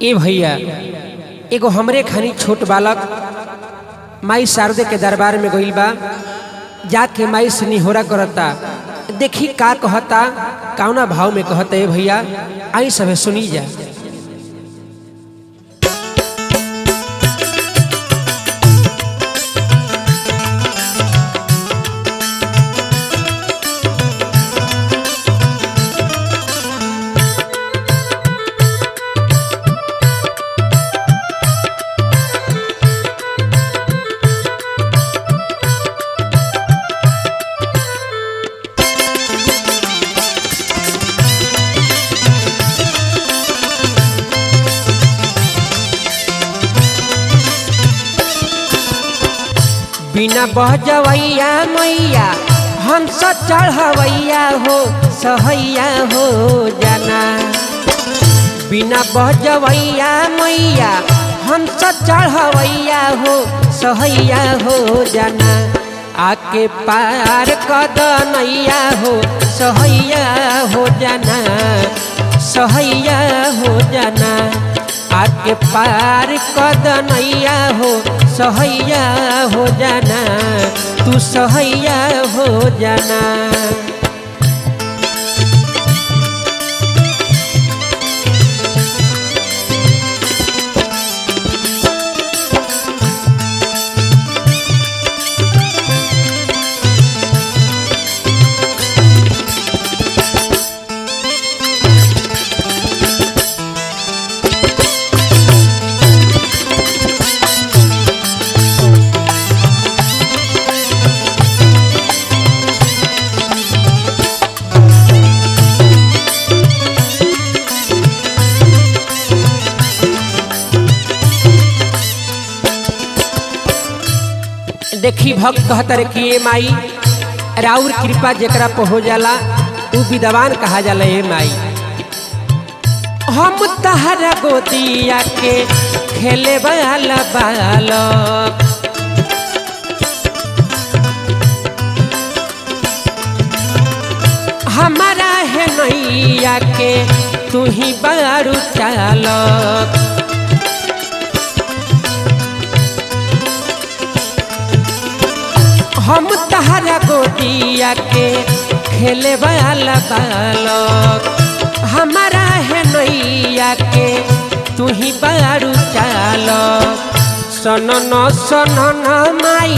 ए भैया एगो हमरे खानी छोट बालक माई शारदे के दरबार में गइल बा। जाके माई से निहोरा करता, देखी का कहता, कौना भाव में कहता। ए भैया आई सब सुनी जा। बिना बहजवैया मैया हंस चढ़वैया हो सहैया हो जाना। बिना बहजवैया मैया हंस चढ़वैया हो सहैया हो जाना। आके पार कदनैया हो सहैया हो जाना, सहैया हो जाना। आके पार कदनैया हो सहैया हो जाना, तू सहैया हो जाना। देखी भक्त कहतर कि ए माई राउर कृपा जेकरा पे हो जाला उ विद्वान कहा जाला। ए माई हम तहरा गोदिया के खेले वाला बालक, हमारा है नैया के तू ही बारू चालक। हम तहरा गोदिया के खेले वाला बालक, हमारा है नैया के तू ही बारू चालक। सनन सनन माई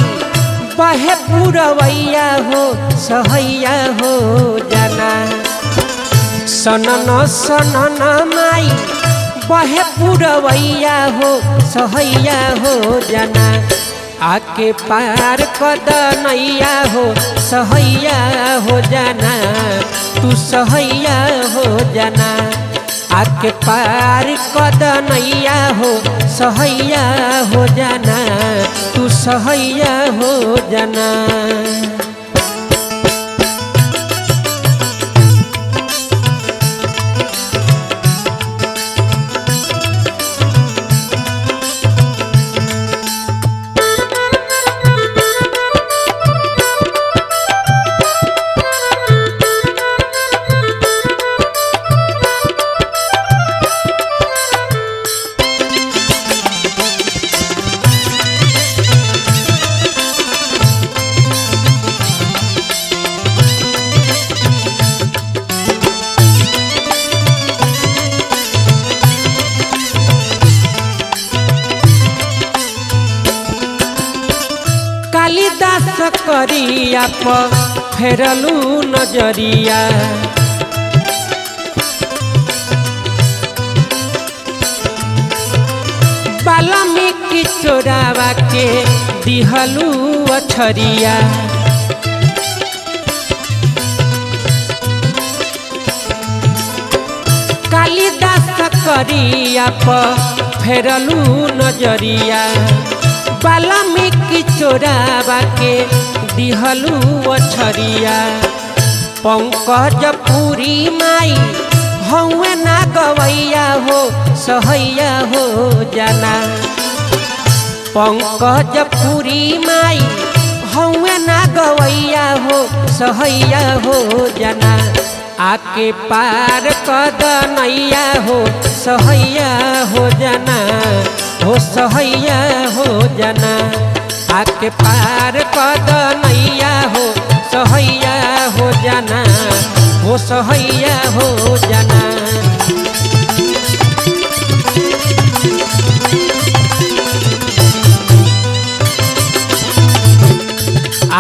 बहे पुरवैया हो सहैया हो जाना। सनन सनन माई बहे पुरवैया हो सहैया हो जाना। आके पार कदनैया हो सहैया हो जाना, तू सहैया हो जाना। आके पार कदनैया हो सहैया हो जाना, तू सहैया हो जाना। कालिदास करिया पर फेरलू नजरिया, वाल्मीकि चोरावा के दिहलू अछरिया। कालिदास करिया पर फेरलू नजरिया, वाल्मीकि चोरावा के दिहलू अछरिया। पंकज पुरी माई हौवे ना गवैया हो सहैया हो जाना। पंकज पुरी माई हौवे ना गवैया हो सहैया हो जाना। आके पार कदनैया हो सहैया हो जाना, हो सहैया हो जाना, आके पार कद नैया हो सहैया हो जाना, हो सहैया हो जाना।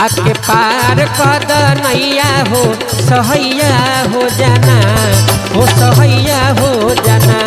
आके पार कद नैया हो सहैया हो जाना, हो सहैया हो जाना।